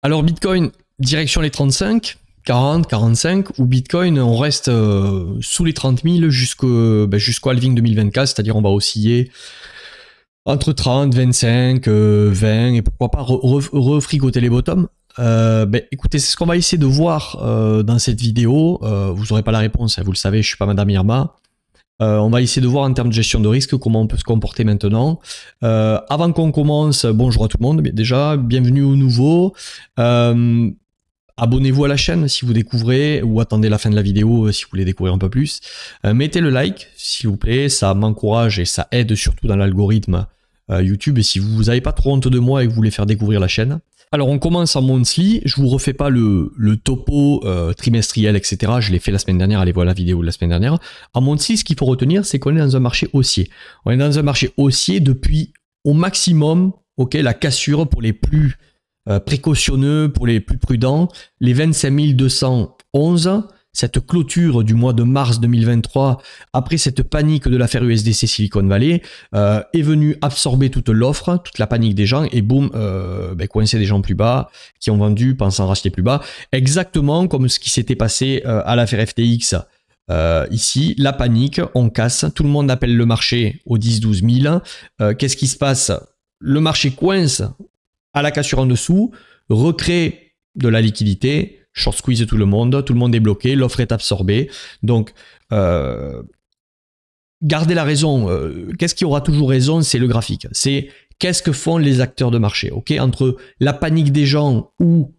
Alors Bitcoin, direction les 35, 40, 45, ou Bitcoin, on reste sous les 30 000 jusqu'au halving 2024, c'est-à-dire on va osciller entre 30, 25, 20, et pourquoi pas refrigoter les bottoms. Écoutez, c'est ce qu'on va essayer de voir dans cette vidéo. Vous n'aurez pas la réponse, hein, vous le savez, je ne suis pas Madame Irma. On va essayer de voir en termes de gestion de risque comment on peut se comporter maintenant. Avant qu'on commence, bonjour à tout le monde, déjà, bienvenue aux nouveaux. Abonnez-vous à la chaîne si vous découvrez, ou attendez la fin de la vidéo si vous voulez découvrir un peu plus. Mettez le like, s'il vous plaît, ça m'encourage et ça aide surtout dans l'algorithme YouTube. Et si vous n'avez pas trop honte de moi et que vous voulez faire découvrir la chaîne. Alors on commence en monthly, je vous refais pas le topo trimestriel, etc. Je l'ai fait la semaine dernière, allez voir la vidéo de la semaine dernière. En monthly, ce qu'il faut retenir, c'est qu'on est dans un marché haussier. On est dans un marché haussier depuis au maximum, la cassure pour les plus précautionneux, pour les plus prudents, les 25 211, cette clôture du mois de mars 2023, après cette panique de l'affaire USDC Silicon Valley, est venue absorber toute l'offre, toute la panique des gens, et boum, coincer des gens plus bas, qui ont vendu pensant racheter plus bas, exactement comme ce qui s'était passé à l'affaire FTX. Ici, la panique, on casse, tout le monde appelle le marché aux 10-12 000. Qu'est-ce qui se passe? Le marché coince à la cassure en dessous, recrée de la liquidité, short squeeze tout le monde est bloqué, l'offre est absorbée. Donc, gardez la raison. Qu'est-ce qui aura toujours raison? C'est le graphique. C'est qu'est-ce que font les acteurs de marché. Entre la panique des gens ou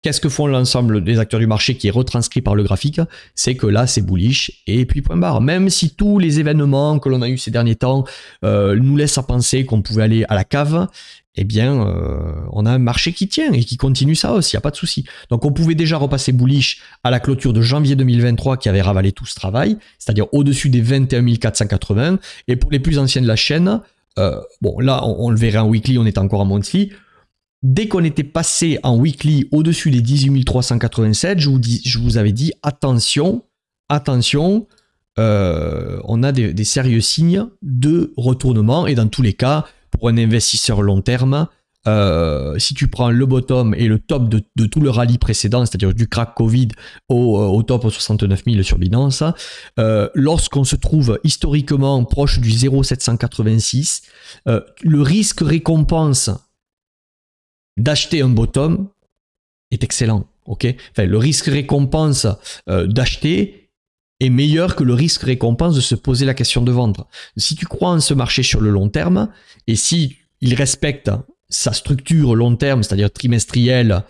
qu'est-ce que font l'ensemble des acteurs du marché qui est retranscrit par le graphique, c'est que là, c'est bullish et puis point barre. Même si tous les événements que l'on a eu ces derniers temps nous laissent à penser qu'on pouvait aller à la cave, eh bien, on a un marché qui tient et qui continue ça aussi, il n'y a pas de souci. Donc, on pouvait déjà repasser bullish à la clôture de janvier 2023 qui avait ravalé tout ce travail, c'est-à-dire au-dessus des 21 480. Et pour les plus anciens de la chaîne, là, on le verrait en weekly, on est encore en monthly. Dès qu'on était passé en weekly au-dessus des 18 387, je vous avais dit attention, on a des sérieux signes de retournement et dans tous les cas, pour un investisseur long terme, si tu prends le bottom et le top de tout le rallye précédent, c'est-à-dire du crack Covid au top 69 000 sur Binance, lorsqu'on se trouve historiquement proche du 0,786, le risque récompense d'acheter un bottom est excellent. Le risque récompense d'acheter est meilleur que le risque récompense de se poser la question de vendre. Si tu crois en ce marché sur le long terme, et si il respecte sa structure long terme, c'est-à-dire trimestriel,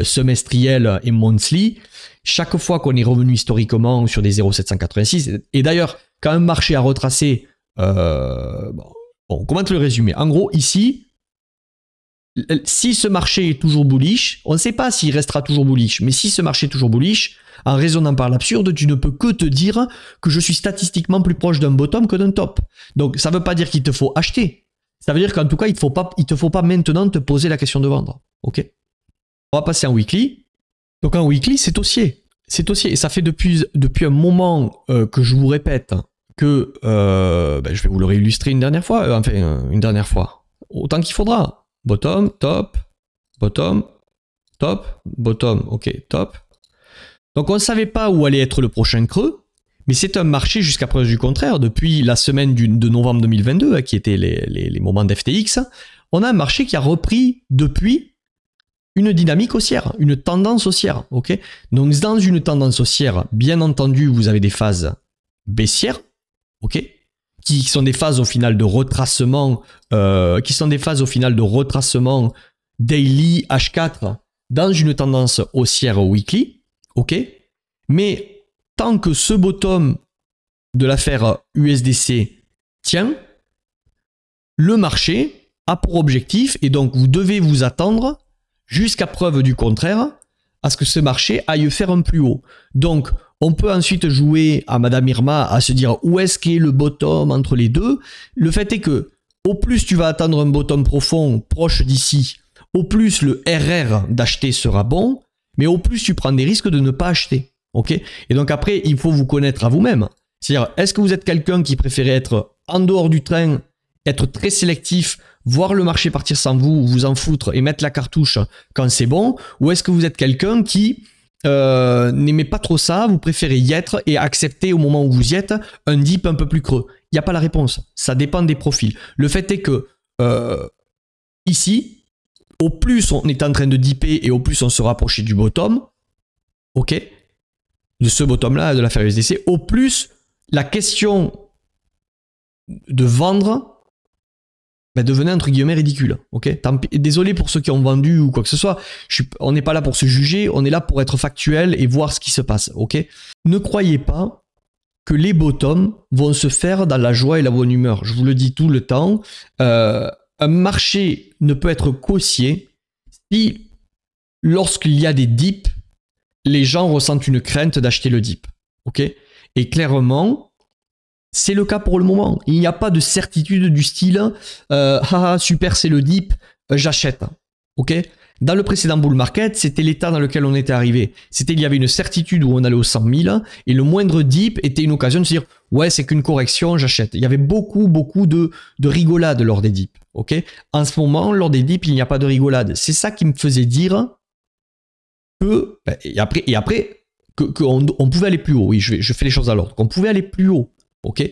semestriel et monthly, chaque fois qu'on est revenu historiquement sur des 0,786, et d'ailleurs, quand un marché a retracé, comment te le résumer? En gros, ici, si ce marché est toujours bullish, on ne sait pas s'il restera toujours bullish, mais si ce marché est toujours bullish, en raisonnant par l'absurde, tu ne peux que te dire que je suis statistiquement plus proche d'un bottom que d'un top. Donc ça ne veut pas dire qu'il te faut acheter. Ça veut dire qu'en tout cas, il ne te faut pas maintenant te poser la question de vendre. On va passer en weekly. Donc en weekly, c'est haussier. C'est haussier. Et ça fait depuis un moment que je vous répète que je vais vous le réillustrer une dernière fois. Une dernière fois. Autant qu'il faudra. Bottom, top, bottom, top, bottom, top. Donc on ne savait pas où allait être le prochain creux, mais c'est un marché jusqu'à preuve du contraire. Depuis la semaine de novembre 2022, qui étaient les moments d'FTX, on a un marché qui a repris depuis une dynamique haussière, une tendance haussière. Donc dans une tendance haussière, bien entendu, vous avez des phases baissières, qui sont des phases au final de retracement, daily H4 dans une tendance haussière weekly, mais tant que ce bottom de l'affaire USDC tient, le marché a pour objectif, et donc vous devez vous attendre jusqu'à preuve du contraire, à ce que ce marché aille faire un plus haut. Donc, on peut ensuite jouer à Madame Irma à se dire où est-ce qu'est le bottom entre les deux. Le fait est que au plus tu vas attendre un bottom profond proche d'ici, au plus le RR d'acheter sera bon, mais au plus tu prends des risques de ne pas acheter. Et donc après, il faut vous connaître à vous-même. C'est-à-dire, est-ce que vous êtes quelqu'un qui préférait être en dehors du train être très sélectif, voir le marché partir sans vous, vous en foutre et mettre la cartouche quand c'est bon, ou est-ce que vous êtes quelqu'un qui n'aimez pas trop ça, vous préférez y être et accepter au moment où vous y êtes un dip un peu plus creux? Il n'y a pas la réponse, ça dépend des profils. Le fait est que ici, au plus on est en train de dipper et au plus on se rapproche du bottom, ok, de ce bottom-là, de l'affaire USDC, au plus la question de vendre devenait entre guillemets ridicule. Ok, désolé pour ceux qui ont vendu ou quoi que ce soit. On n'est pas là pour se juger, on est là pour être factuel et voir ce qui se passe. Ok, ne croyez pas que les bottoms vont se faire dans la joie et la bonne humeur. Je vous le dis tout le temps. Un marché ne peut être qu'haussier si, lorsqu'il y a des dips, les gens ressentent une crainte d'acheter le dip. Ok, et clairement, c'est le cas pour le moment. Il n'y a pas de certitude du style super, c'est le dip, j'achète. Ok. Dans le précédent bull market, c'était l'état dans lequel on était arrivé. Il y avait une certitude où on allait aux 100 000 et le moindre dip était une occasion de se dire ouais, c'est qu'une correction, j'achète. Il y avait beaucoup de rigolade lors des dips. Ok. En ce moment, lors des dips, il n'y a pas de rigolade. C'est ça qui me faisait dire que et après qu'on pouvait aller plus haut. Oui, je fais les choses à l'ordre. Qu'on pouvait aller plus haut. Ok,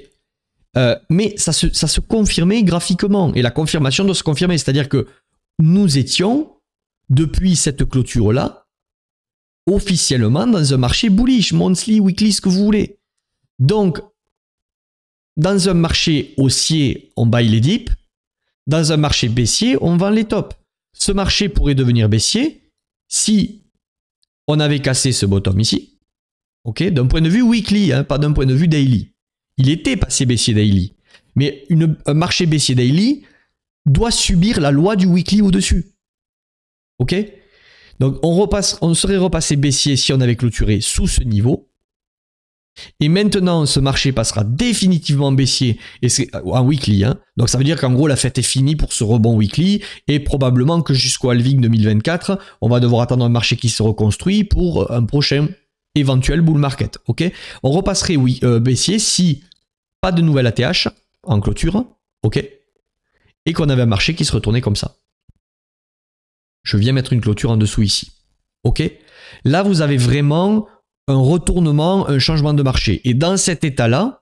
mais ça se confirmait graphiquement et la confirmation doit se confirmer, c'est-à-dire que nous étions depuis cette clôture-là officiellement dans un marché bullish, monthly, weekly, ce que vous voulez. Donc, dans un marché haussier, on buy les dips, dans un marché baissier, on vend les tops. Ce marché pourrait devenir baissier si on avait cassé ce bottom ici, ok, d'un point de vue weekly, hein, pas d'un point de vue daily. Il était passé baissier daily. Mais un marché baissier daily doit subir la loi du weekly au-dessus. Ok? Donc on serait repassé baissier si on avait clôturé sous ce niveau. Et maintenant, ce marché passera définitivement baissier et c'est en weekly. Hein. Donc ça veut dire qu'en gros, la fête est finie pour ce rebond weekly et probablement que jusqu'au halving 2024, on va devoir attendre un marché qui se reconstruit pour un prochain éventuel bull market. Ok, on repasserait baissier si pas de nouvelle ATH en clôture, ok, et qu'on avait un marché qui se retournait comme ça. Je viens mettre une clôture en dessous ici. Ok, là vous avez vraiment un retournement, un changement de marché. Et dans cet état-là,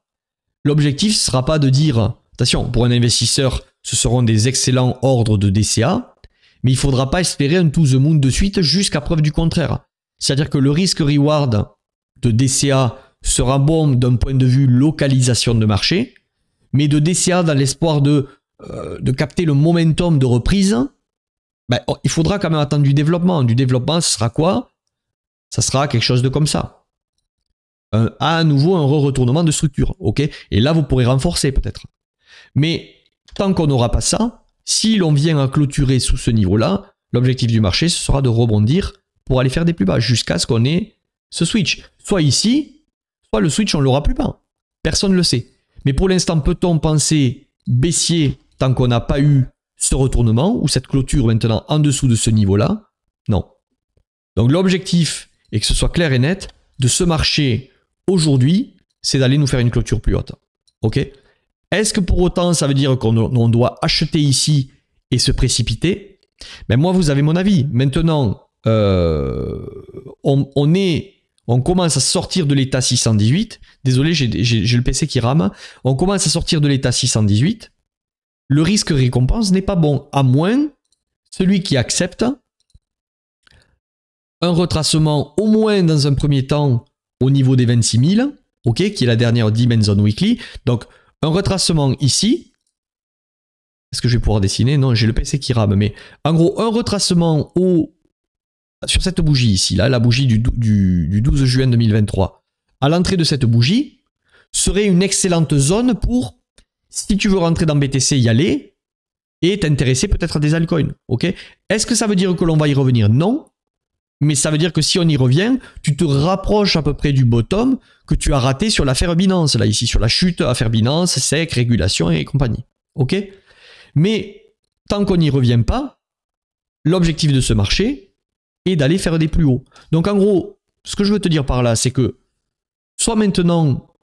l'objectif ne sera pas de dire, attention, pour un investisseur, ce seront des excellents ordres de DCA, mais il ne faudra pas espérer un to the moon de suite jusqu'à preuve du contraire. C'est-à-dire que le risque-reward de DCA sera bon d'un point de vue localisation de marché, mais de DCA dans l'espoir de capter le momentum de reprise, il faudra quand même attendre du développement. Du développement, ce sera quoi? Ça sera quelque chose de comme ça. À nouveau, un retournement de structure. Ok, et là, vous pourrez renforcer peut-être. Mais tant qu'on n'aura pas ça, si l'on vient à clôturer sous ce niveau-là, l'objectif du marché, ce sera de rebondir pour aller faire des plus bas jusqu'à ce qu'on ait ce switch. Soit ici, soit le switch, on ne l'aura plus pas. Personne ne le sait. Mais pour l'instant, peut-on penser baissier tant qu'on n'a pas eu ce retournement ou cette clôture maintenant en dessous de ce niveau-là? Non. Donc l'objectif, et que ce soit clair et net, de ce marché aujourd'hui, c'est d'aller nous faire une clôture plus haute. Ok? Est-ce que pour autant, ça veut dire qu'on doit acheter ici et se précipiter? Moi, vous avez mon avis. Maintenant, on commence à sortir de l'état 618. Désolé, j'ai le PC qui rame. On commence à sortir de l'état 618. Le risque-récompense n'est pas bon, à moins celui qui accepte un retracement au moins dans un premier temps au niveau des 26 000, ok, qui est la dernière Dimension Weekly. Donc, un retracement ici. Est-ce que je vais pouvoir dessiner? Non, j'ai le PC qui rame. Mais en gros, un retracement sur cette bougie ici, là, la bougie du 12 juin 2023, à l'entrée de cette bougie, serait une excellente zone pour, si tu veux rentrer dans BTC, y aller et t'intéresser peut-être à des altcoins. Ok? Est-ce que ça veut dire que l'on va y revenir? Non. Mais ça veut dire que si on y revient, tu te rapproches à peu près du bottom que tu as raté sur l'affaire Binance, là, ici, sur la chute, affaire Binance, SEC, régulation et compagnie. Ok? Mais tant qu'on n'y revient pas, l'objectif de ce marché est d'aller faire des plus hauts. Donc en gros, ce que je veux te dire par là, c'est que soit maintenant,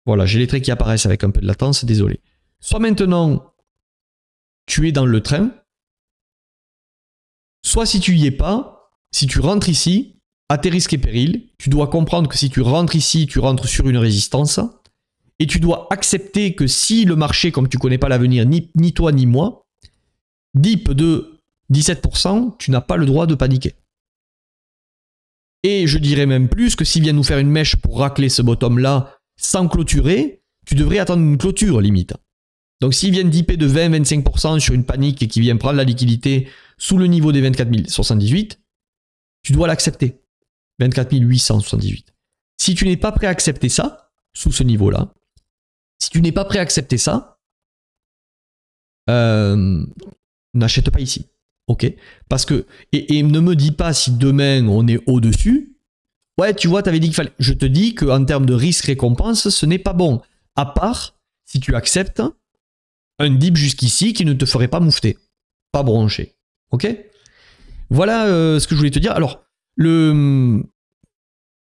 voilà, j'ai les traits qui apparaissent avec un peu de latence, désolé. Soit maintenant, tu es dans le train. Soit si tu y es pas, si tu rentres ici, à tes risques et périls, tu dois comprendre que si tu rentres ici, tu rentres sur une résistance. Et tu dois accepter que si le marché, comme tu connais pas l'avenir, ni toi ni moi, dip de 17%, tu n'as pas le droit de paniquer. Et je dirais même plus que s'il vient nous faire une mèche pour racler ce bottom-là sans clôturer, tu devrais attendre une clôture limite. Donc s'il vient dipper de 20-25% sur une panique et qu'il vient prendre la liquidité sous le niveau des 24 078, tu dois l'accepter. 24 878. Si tu n'es pas prêt à accepter ça, sous ce niveau-là, si tu n'es pas prêt à accepter ça, n'achète pas ici. Ok? Parce que, et ne me dis pas si demain on est au-dessus. Ouais, tu vois, tu avais dit qu'il fallait. Je te dis qu'en termes de risque-récompense, ce n'est pas bon. À part si tu acceptes un dip jusqu'ici qui ne te ferait pas moufter. Pas broncher. Ok? Voilà ce que je voulais te dire. Alors,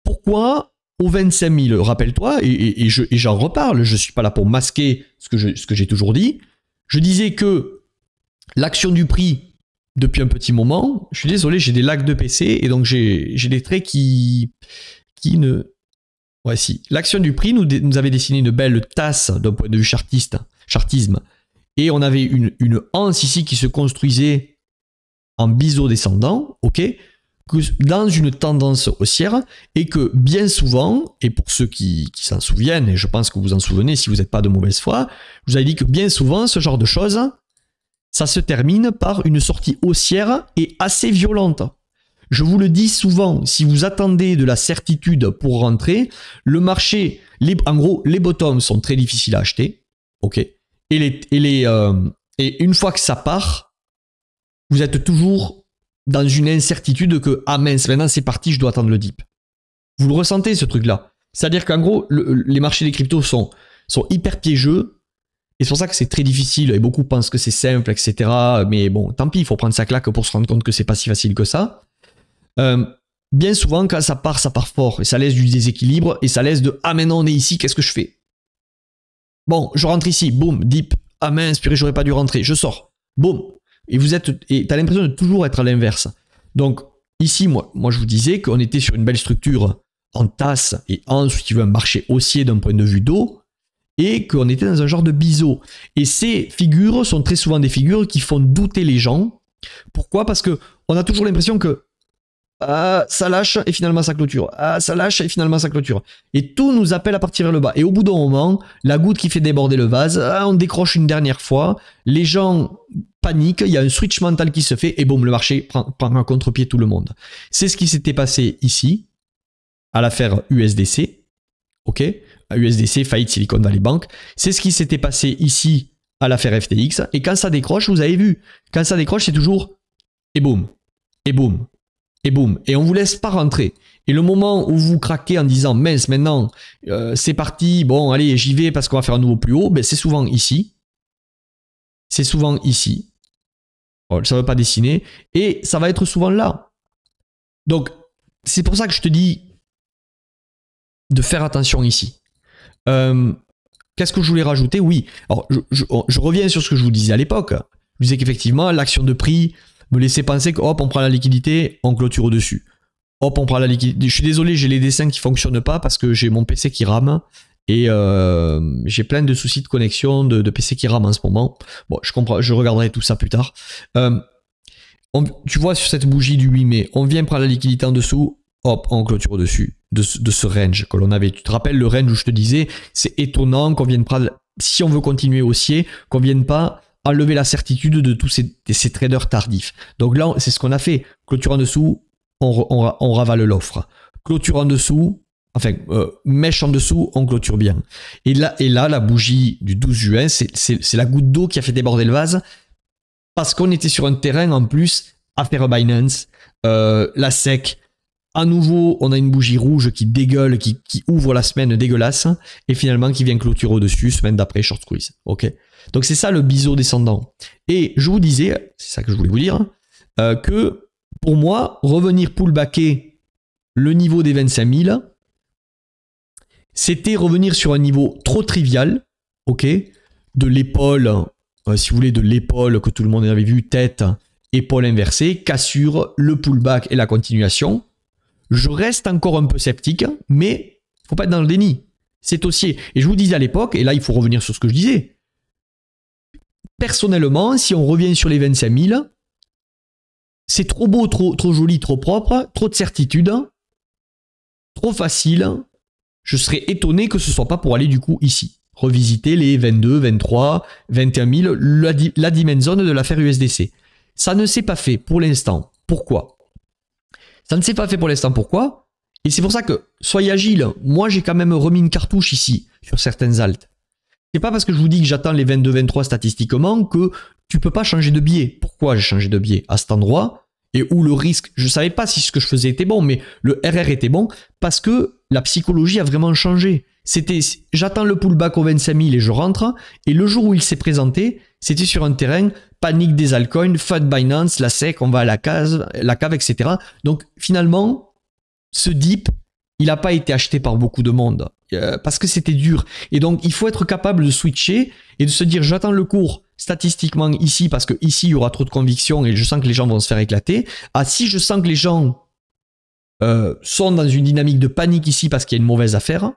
pourquoi au 25 000, rappelle-toi, et j'en reparle, je ne suis pas là pour masquer ce que j'ai toujours dit. Je disais que l'action du prix, depuis un petit moment, je suis désolé, j'ai des lags de PC, et donc j'ai des traits qui ne... Ouais, si. L'action du prix nous avait dessiné une belle tasse d'un point de vue chartisme, et on avait une anse ici qui se construisait en biseau descendant, ok, dans une tendance haussière, et que bien souvent, et pour ceux qui s'en souviennent, et je pense que vous en souvenez si vous n'êtes pas de mauvaise foi, je vous avais dit que bien souvent, ce genre de choses, ça se termine par une sortie haussière et assez violente. Je vous le dis souvent, si vous attendez de la certitude pour rentrer, le marché, en gros, les bottoms sont très difficiles à acheter, ok, et une fois que ça part, vous êtes toujours dans une incertitude que, ah mince, maintenant c'est parti, je dois attendre le dip. Vous le ressentez ce truc-là. C'est-à-dire qu'en gros, les marchés des cryptos sont hyper piégeux, et c'est pour ça que c'est très difficile, et beaucoup pensent que c'est simple, etc. Mais bon, tant pis, il faut prendre sa claque pour se rendre compte que c'est pas si facile que ça. Bien souvent, quand ça part fort, et ça laisse du déséquilibre, et ça laisse de, ah maintenant on est ici, qu'est-ce que je fais? Bon, je rentre ici, boum, dip, ah mince, purée, j'aurais pas dû rentrer, je sors, boum. Et tu as l'impression de toujours être à l'inverse. Donc ici, moi je vous disais qu'on était sur une belle structure en tasse et ensuite tu veux un marché haussier d'un point de vue d'eau et qu'on était dans un genre de biseau. Et ces figures sont très souvent des figures qui font douter les gens. Pourquoi? Parce qu'on a toujours l'impression que ça lâche et finalement ça clôture. Ça lâche et finalement ça clôture. Et tout nous appelle à partir vers le bas. Et au bout d'un moment, la goutte qui fait déborder le vase, on décroche une dernière fois, les gens paniquent, il y a un switch mental qui se fait et boum, le marché prend un contre-pied tout le monde. C'est ce qui s'était passé ici, à l'affaire USDC. Ok, USDC, faillite Silicon Valley Bank. C'est ce qui s'était passé ici à l'affaire FTX. Et quand ça décroche, vous avez vu, quand ça décroche, c'est toujours et boum, et boum. Et boum, et on vous laisse pas rentrer. Et le moment où vous craquez en disant mince maintenant c'est parti, bon allez j'y vais parce qu'on va faire un nouveau plus haut, ben, c'est souvent ici. C'est souvent ici. Bon, ça ne veut pas dessiner. Et ça va être souvent là. Donc c'est pour ça que je te dis de faire attention ici. Qu'est-ce que je voulais rajouter? Oui, alors je reviens sur ce que je vous disais à l'époque. Je disais qu'effectivement l'action de prix me laissait penser que hop, on prend la liquidité, on clôture au-dessus. Hop, on prend la liquidité. Je suis désolé, j'ai les dessins qui ne fonctionnent pas parce que j'ai mon PC qui rame et j'ai plein de soucis de connexion de PC qui rame en ce moment. Bon, je comprends, je regarderai tout ça plus tard. Tu vois sur cette bougie du 8 mai, on vient prendre la liquidité en dessous, hop, on clôture au-dessus de ce range que l'on avait. Tu te rappelles le range où je te disais, c'est étonnant qu'on vienne prendre, si on veut continuer haussier, qu'on vienne pas enlever la certitude de tous ces traders tardifs. Donc là, c'est ce qu'on a fait. Clôture en dessous, on ravale l'offre. Clôture en dessous, enfin, mèche en dessous, on clôture bien. Et là la bougie du 12 juin, c'est la goutte d'eau qui a fait déborder le vase parce qu'on était sur un terrain en plus, affaire Binance, la SEC. À nouveau, on a une bougie rouge qui dégueule, qui ouvre la semaine dégueulasse et finalement qui vient clôturer au-dessus, semaine d'après, short squeeze. Ok. Donc c'est ça le biseau descendant. Et je vous disais, c'est ça que je voulais vous dire, que pour moi, revenir pullbacker le niveau des 25 000, c'était revenir sur un niveau trop trivial, ok, de l'épaule si vous voulez, de l'épaule que tout le monde avait vu, tête, épaule inversée, cassure, le pullback et la continuation. Je reste encore un peu sceptique, mais il ne faut pas être dans le déni. C'est haussier. Et je vous disais à l'époque, et là il faut revenir sur ce que je disais, personnellement, si on revient sur les 25 000, c'est trop beau, trop joli, trop propre, trop de certitude, trop facile. Je serais étonné que ce ne soit pas pour aller du coup ici. Revisiter les 22, 23, 21 000, la dimension de l'affaire USDC. Ça ne s'est pas fait pour l'instant. Pourquoi? Ça ne s'est pas fait pour l'instant. Pourquoi? Et c'est pour ça que, soyez agile, moi j'ai quand même remis une cartouche ici, sur certaines altes. C'est pas parce que je vous dis que j'attends les 22-23 statistiquement que tu peux pas changer de biais. Pourquoi j'ai changé de biais à cet endroit et où le risque, je savais pas si ce que je faisais était bon, mais le RR était bon parce que la psychologie a vraiment changé. C'était, j'attends le pullback au 25 000 et je rentre, et le jour où il s'est présenté, c'était sur un terrain panique des altcoins, FUD Binance, la SEC, on va à la cave, etc. Donc finalement, ce dip, il n'a pas été acheté par beaucoup de monde parce que c'était dur. Et donc, il faut être capable de switcher et de se dire, j'attends le cours statistiquement ici parce que ici, il y aura trop de conviction et je sens que les gens vont se faire éclater. Ah, si je sens que les gens sont dans une dynamique de panique ici parce qu'il y a une mauvaise affaire,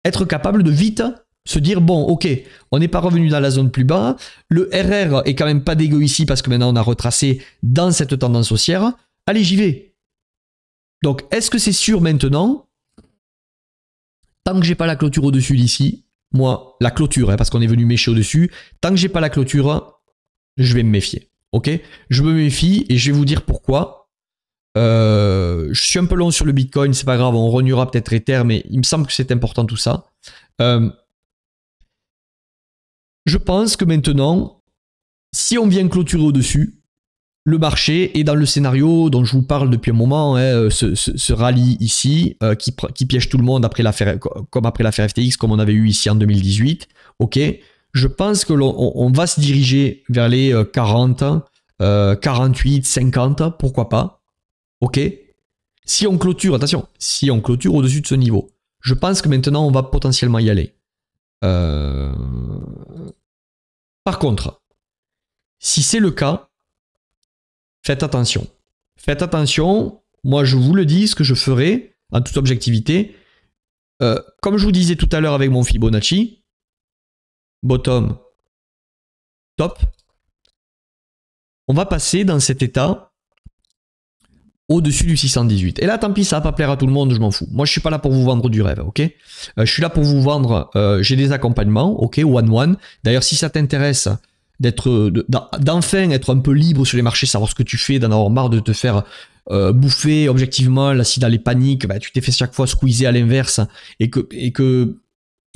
être capable de vite se dire, bon, ok, on n'est pas revenu dans la zone plus bas, le RR est quand même pas dégueu ici parce que maintenant on a retracé dans cette tendance haussière, allez, j'y vais. Donc, est-ce que c'est sûr maintenant? Tant que j'ai pas la clôture au-dessus d'ici, moi, la clôture, parce qu'on est venu mécher au-dessus, tant que j'ai pas la clôture, je vais me méfier. Ok? Je me méfie et je vais vous dire pourquoi. Je suis un peu long sur le Bitcoin, c'est pas grave, on reniera peut-être Ether, mais il me semble que c'est important tout ça. Je pense que maintenant, si on vient clôturer au-dessus, le marché est dans le scénario dont je vous parle depuis un moment, hein, ce rallye ici, qui piège tout le monde après comme après l'affaire FTX, comme on avait eu ici en 2018. Ok, je pense que on va se diriger vers les 40, 48, 50, pourquoi pas. Ok, si on clôture, attention, si on clôture au-dessus de ce niveau, je pense que maintenant on va potentiellement y aller. Par contre, si c'est le cas, faites attention. Faites attention, moi je vous le dis, ce que je ferai, en toute objectivité, comme je vous disais tout à l'heure avec mon Fibonacci, bottom, top, on va passer dans cet état au-dessus du 618. Et là, tant pis, ça va pas plaire à tout le monde, je m'en fous. Moi, je suis pas là pour vous vendre du rêve, ok? Je suis là pour vous vendre, j'ai des accompagnements, ok, one-one. D'ailleurs, si ça t'intéresse d'enfin être un peu libre sur les marchés, savoir ce que tu fais, d'en avoir marre de te faire bouffer objectivement, là, si dans les paniques, bah, tu t'es fait chaque fois squeezer à l'inverse et que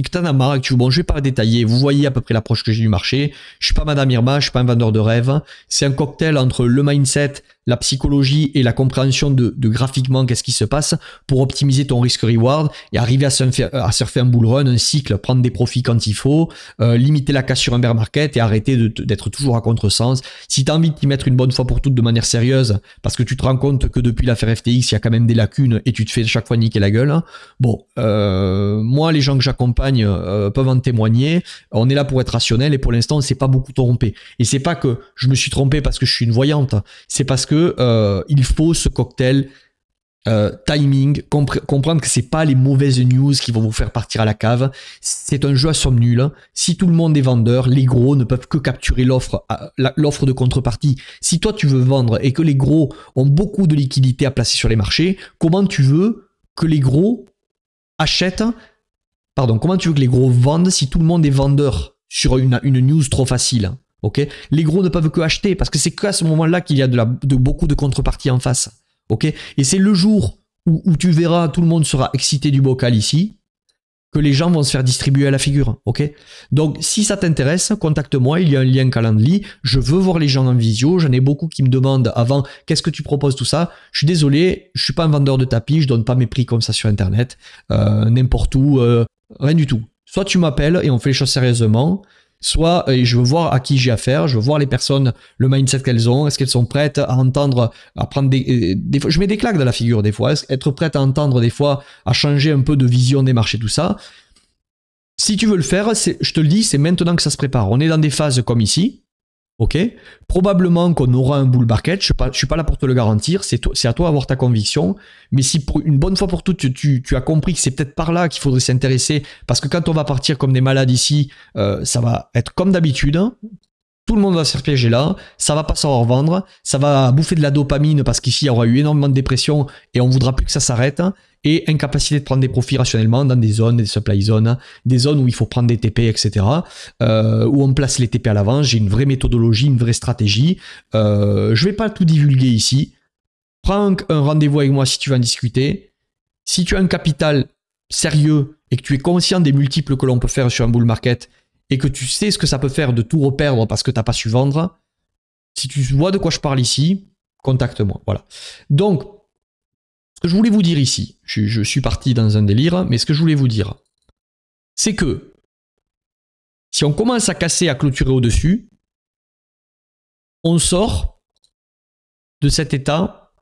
t'en as marre et que tu veux, bon, je vais pas détailler, vous voyez à peu près l'approche que j'ai du marché, je suis pas Madame Irma, je suis pas un vendeur de rêve, c'est un cocktail entre le mindset, la psychologie et la compréhension de graphiquement qu'est-ce qui se passe pour optimiser ton risque-reward et arriver à surfer un bull run, un cycle, prendre des profits quand il faut, limiter la casse sur un bear market et arrêter d'être toujours à contresens. Si tu as envie de t'y mettre une bonne fois pour toutes de manière sérieuse, parce que tu te rends compte que depuis l'affaire FTX, il y a quand même des lacunes et tu te fais chaque fois niquer la gueule, hein. Bon, moi, les gens que j'accompagne peuvent en témoigner. On est là pour être rationnel et pour l'instant, on s'est pas beaucoup trompé. Et c'est pas que je me suis trompé parce que je suis une voyante, c'est parce que il faut ce cocktail timing, comprendre que c'est pas les mauvaises news qui vont vous faire partir à la cave. C'est un jeu à somme nulle. Si tout le monde est vendeur, les gros ne peuvent que capturer l'offre de contrepartie. Si toi tu veux vendre et que les gros ont beaucoup de liquidités à placer sur les marchés, comment tu veux que les gros achètent? Pardon, comment tu veux que les gros vendent si tout le monde est vendeur sur une news trop facile? Ok, les gros ne peuvent que acheter parce que c'est qu'à ce moment-là qu'il y a beaucoup de contreparties en face. Ok, et c'est le jour où tu verras, tout le monde sera excité du bocal ici, que les gens vont se faire distribuer à la figure. Ok, donc si ça t'intéresse, contacte-moi, il y a un lien Calendly. Je veux voir les gens en visio. J'en ai beaucoup qui me demandent avant, qu'est-ce que tu proposes, tout ça. Je suis désolé, je suis pas un vendeur de tapis, je donne pas mes prix comme ça sur Internet, n'importe où, rien du tout. Soit tu m'appelles et on fait les choses sérieusement. Soit je veux voir à qui j'ai affaire, je veux voir les personnes, le mindset qu'elles ont, est-ce qu'elles sont prêtes à entendre, à prendre des fois, je mets des claques dans la figure des fois, être prête à entendre des fois, à changer un peu de vision des marchés, tout ça. Si tu veux le faire, je te le dis, c'est maintenant que ça se prépare. On est dans des phases comme ici. Ok, probablement qu'on aura un bull market, je ne suis pas là pour te le garantir, c'est à toi d'avoir ta conviction, mais si pour une bonne fois pour toutes tu as compris que c'est peut-être par là qu'il faudrait s'intéresser, parce que quand on va partir comme des malades ici, ça va être comme d'habitude, tout le monde va se faire piéger là, ça va pas savoir vendre, ça va bouffer de la dopamine parce qu'ici il y aura eu énormément de dépression et on voudra plus que ça s'arrête, et incapacité de prendre des profits rationnellement dans des zones, des supply zones, des zones où il faut prendre des TP, etc., où on place les TP à l'avance. J'ai une vraie méthodologie, une vraie stratégie. Je vais pas tout divulguer ici. Prends un rendez-vous avec moi si tu veux en discuter. Si tu as un capital sérieux et que tu es conscient des multiples que l'on peut faire sur un bull market et que tu sais ce que ça peut faire de tout reperdre parce que tu n'as pas su vendre, si tu vois de quoi je parle ici, contacte-moi. Voilà. Donc, ce que je voulais vous dire ici, je suis parti dans un délire, mais ce que je voulais vous dire, c'est que si on commence à casser, à clôturer au-dessus, on sort de cet état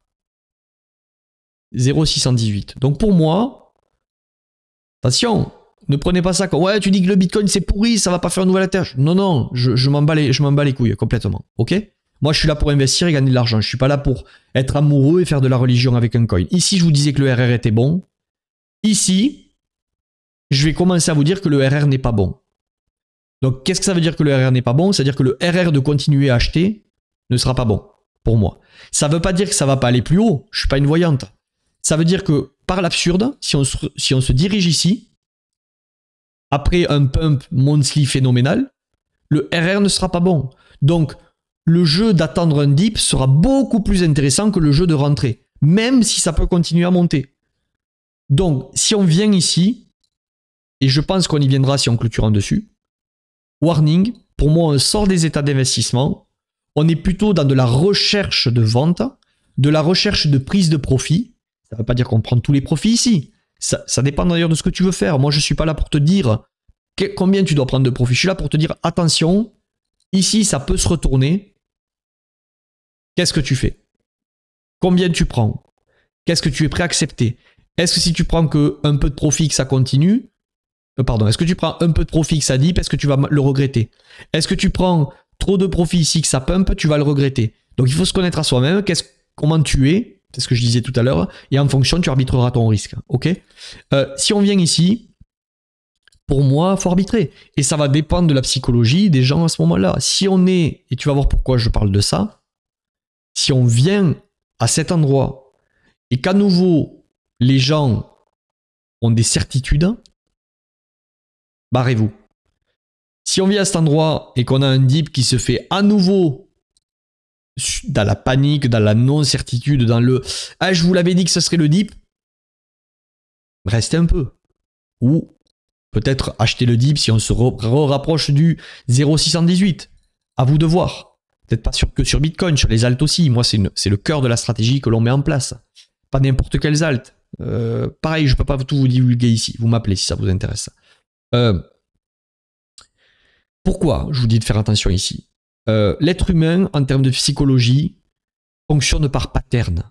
0,618. Donc pour moi, attention, ne prenez pas ça comme ouais, tu dis que le Bitcoin c'est pourri, ça va pas faire une nouvelle attache. Non, non, je m'en bats les couilles complètement. Ok ? Moi, je suis là pour investir et gagner de l'argent. Je suis pas là pour être amoureux et faire de la religion avec un coin. Ici, je vous disais que le RR était bon. Ici, je vais commencer à vous dire que le RR n'est pas bon. Donc, qu'est-ce que ça veut dire que le RR n'est pas bon? C'est-à-dire que le RR de continuer à acheter ne sera pas bon pour moi. Ça ne veut pas dire que ça ne va pas aller plus haut. Je ne suis pas une voyante. Ça veut dire que, par l'absurde, si on se dirige ici, après un pump monthly phénoménal, le RR ne sera pas bon. Donc, le jeu d'attendre un dip sera beaucoup plus intéressant que le jeu de rentrer, même si ça peut continuer à monter. Donc, si on vient ici, et je pense qu'on y viendra si on clôture en dessus, warning, pour moi, on sort des états d'investissement, on est plutôt dans de la recherche de vente, de la recherche de prise de profit. Ça ne veut pas dire qu'on prend tous les profits ici. Ça dépend d'ailleurs de ce que tu veux faire. Moi, je ne suis pas là pour te dire combien tu dois prendre de profit. Je suis là pour te dire, attention, ici, ça peut se retourner. Qu'est-ce que tu fais? Combien tu prends? Qu'est-ce que tu es prêt à accepter? Est-ce que si tu prends un peu de profit, que ça continue? Est-ce que tu prends un peu de profit, que ça dip, est-ce que tu vas le regretter? Est-ce que tu prends trop de profit ici, que ça pump, tu vas le regretter? Donc il faut se connaître à soi-même, comment tu es, c'est ce que je disais tout à l'heure, et en fonction, tu arbitreras ton risque. Ok? Si on vient ici, pour moi, il faut arbitrer. Et ça va dépendre de la psychologie des gens à ce moment-là. Si on est, et tu vas voir pourquoi je parle de ça, si on vient à cet endroit et qu'à nouveau, les gens ont des certitudes, barrez-vous. Si on vient à cet endroit et qu'on a un dip qui se fait à nouveau dans la panique, dans la non-certitude, dans le « Ah, je vous l'avais dit que ce serait le dip », restez un peu. Ou peut-être acheter le dip si on se rapproche du 0,618. À vous de voir. Peut-être pas que sur Bitcoin, sur les alts aussi. Moi, c'est le cœur de la stratégie que l'on met en place. Pas n'importe quels alts. Pareil, je ne peux pas tout vous divulguer ici. Vous m'appelez si ça vous intéresse. Pourquoi je vous dis de faire attention ici? L'être humain, en termes de psychologie, fonctionne par patterns.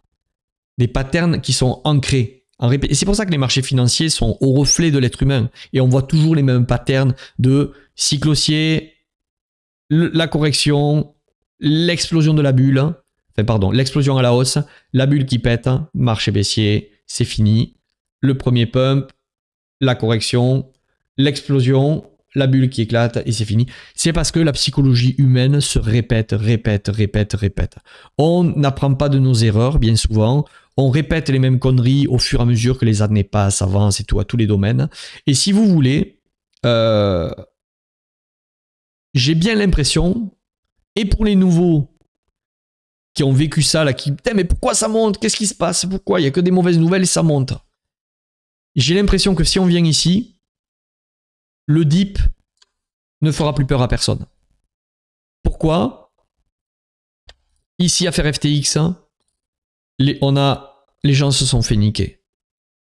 Des patterns qui sont ancrés. Et c'est pour ça que les marchés financiers sont au reflet de l'être humain. Et on voit toujours les mêmes patterns de cycle haussier, la correction, l'explosion de la bulle, l'explosion à la hausse, la bulle qui pète, marché baissier, c'est fini. Le premier pump, la correction, l'explosion, la bulle qui éclate et c'est fini. C'est parce que la psychologie humaine se répète. On n'apprend pas de nos erreurs bien souvent. On répète les mêmes conneries au fur et à mesure que les années passent, avancent et tout, à tous les domaines. Et si vous voulez, j'ai bien l'impression, et pour les nouveaux qui ont vécu ça, là, qui putain, mais pourquoi ça monte? Qu'est-ce qui se passe? Pourquoi? Il n'y a que des mauvaises nouvelles et ça monte. J'ai l'impression que si on vient ici, le dip ne fera plus peur à personne. Pourquoi? Ici, à faire FTX, les gens se sont fait niquer.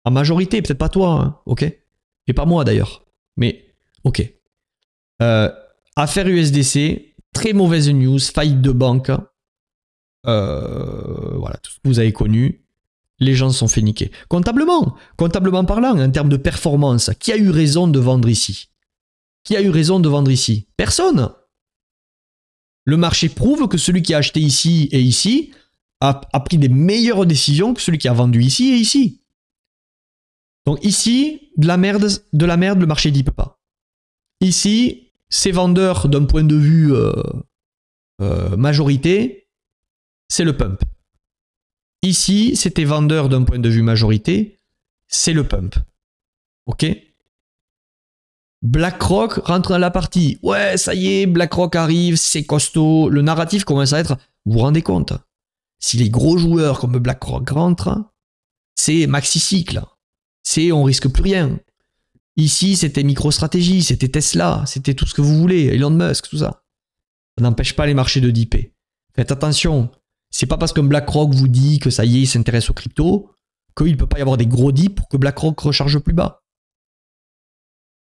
En majorité, peut-être pas toi, hein, ok? Et pas moi d'ailleurs. Mais, ok. Affaire USDC, très mauvaise news, faillite de banque. Voilà, tout ce que vous avez connu. Les gens se sont fait niquer. Comptablement parlant, en termes de performance, qui a eu raison de vendre ici? Qui a eu raison de vendre ici? Personne. Le marché prouve que celui qui a acheté ici et ici a pris des meilleures décisions que celui qui a vendu ici et ici. Donc ici, de la merde, le marché dit pas. Ici, ces vendeurs d'un point de vue majorité, c'est le pump. Ici, c'était vendeur d'un point de vue majorité, c'est le pump. Ok? BlackRock rentre dans la partie. Ouais, ça y est, BlackRock arrive, c'est costaud. Le narratif commence à être, vous vous rendez compte? Si les gros joueurs comme BlackRock rentrent, c'est maxi cycle. C'est on risque plus rien. Ici, c'était MicroStrategy, c'était Tesla, c'était tout ce que vous voulez, Elon Musk, tout ça. Ça n'empêche pas les marchés de dipper. Faites attention. C'est pas parce qu'un BlackRock vous dit que ça y est, il s'intéresse aux cryptos, qu'il ne peut pas y avoir des gros dips pour que BlackRock recharge plus bas.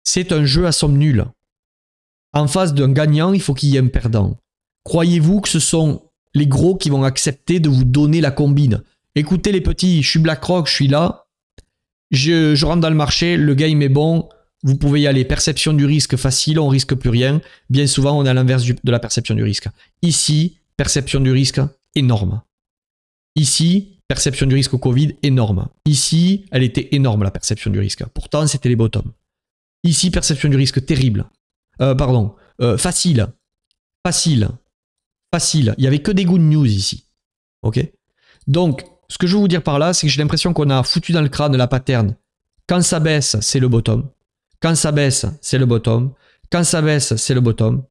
C'est un jeu à somme nulle. En face d'un gagnant, il faut qu'il y ait un perdant. Croyez-vous que ce sont les gros qui vont accepter de vous donner la combine? Écoutez les petits, je suis BlackRock, je suis là, je rentre dans le marché, le game est bon, vous pouvez y aller. Perception du risque facile, on risque plus rien. Bien souvent, on est à l'inverse de la perception du risque. Ici, perception du risque énorme. Ici, perception du risque au Covid énorme. Ici, elle était énorme la perception du risque. Pourtant, c'était les bottoms. Ici, perception du risque terrible. Facile. Facile. Facile. Il n'y avait que des good news ici. Ok? Donc, ce que je veux vous dire par là, c'est que j'ai l'impression qu'on a foutu dans le crâne la pattern. Quand ça baisse, c'est le bottom. Quand ça baisse, c'est le bottom. Quand ça baisse, c'est le bottom.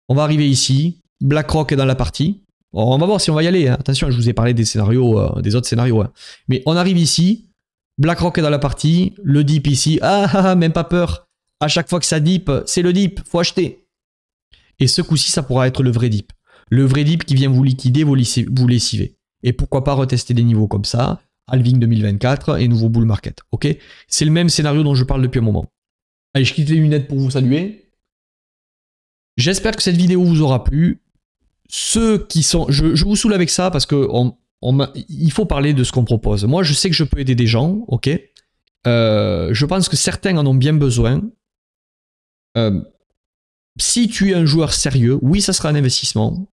On va arriver ici. BlackRock est dans la partie. On va voir si on va y aller. Hein. Attention, je vous ai parlé des scénarios, des autres scénarios. Hein. Mais on arrive ici. BlackRock est dans la partie. Le dip ici. Même pas peur. À chaque fois que ça dip, c'est le dip. Faut acheter. Et ce coup-ci, ça pourra être le vrai dip. Le vrai dip qui vient vous liquider, vous lessiver. Et pourquoi pas retester des niveaux comme ça. Halving 2024 et nouveau bull market. Ok? C'est le même scénario dont je parle depuis un moment. Allez, je quitte les lunettes pour vous saluer. J'espère que cette vidéo vous aura plu. Ceux qui sont... Je vous saoule avec ça parce que il faut parler de ce qu'on propose. Moi, je sais que je peux aider des gens, ok. Je pense que certains en ont bien besoin. Si tu es un joueur sérieux, oui, ça sera un investissement.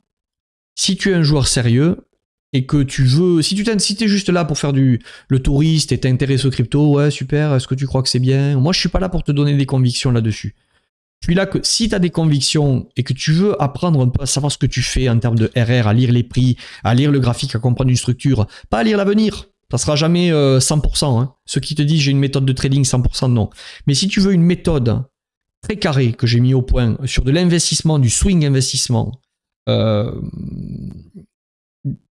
Si tu es un joueur sérieux et que tu veux... Si tu es juste là pour faire le touriste et t'intéresses aux crypto, ouais, super, est-ce que tu crois que c'est bien? Moi, je suis pas là pour te donner des convictions là-dessus. Je suis là que si tu as des convictions et que tu veux apprendre un peu à savoir ce que tu fais en termes de RR, à lire les prix, à lire le graphique, à comprendre une structure, pas à lire l'avenir, ça sera jamais 100%. Hein. Ceux qui te disent j'ai une méthode de trading 100%, non. Mais si tu veux une méthode très carrée que j'ai mis au point sur de l'investissement, du swing investissement,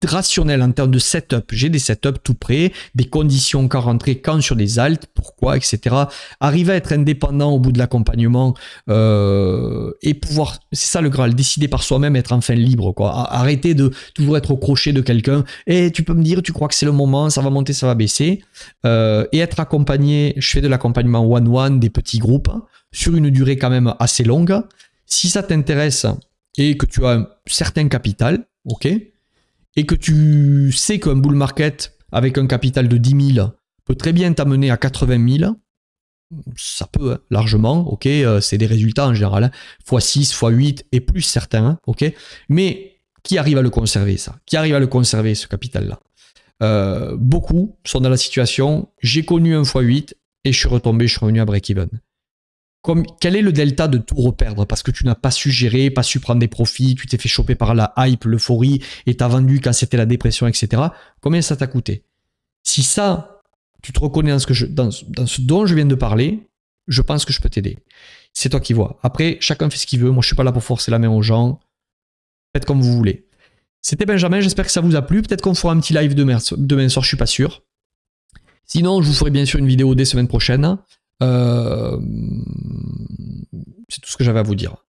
rationnel en termes de setup, j'ai des setups tout prêts, des conditions quand rentrer, quand sur des alts, pourquoi, etc. Arriver à être indépendant au bout de l'accompagnement et pouvoir, c'est ça le Graal, décider par soi-même, être enfin libre, quoi. Arrêter de toujours être au crochet de quelqu'un. Et tu peux me dire, tu crois que c'est le moment, ça va monter, ça va baisser. Et être accompagné, je fais de l'accompagnement one-one, des petits groupes, sur une durée quand même assez longue. Si ça t'intéresse et que tu as un certain capital, ok, et que tu sais qu'un bull market avec un capital de 10 000 peut très bien t'amener à 80 000, ça peut, hein, largement, ok, c'est des résultats en général, hein, x6, x8 et plus certains, hein, ok, mais qui arrive à le conserver ça? Qui arrive à le conserver ce capital-là? Beaucoup sont dans la situation, j'ai connu un x8 et je suis revenu à break-even. Quel est le delta de tout reperdre parce que tu n'as pas su gérer, pas su prendre des profits, tu t'es fait choper par la hype, l'euphorie et t'as vendu quand c'était la dépression, etc. Combien ça t'a coûté? Si ça, tu te reconnais dans ce dont je viens de parler, je pense que je peux t'aider. C'est toi qui vois. Après, chacun fait ce qu'il veut. Moi, je suis pas là pour forcer la main aux gens. Faites comme vous voulez. C'était Benjamin, j'espère que ça vous a plu. Peut-être qu'on fera un petit live demain soir, je suis pas sûr. Sinon, je vous ferai bien sûr une vidéo dès semaine prochaine. C'est tout ce que j'avais à vous dire.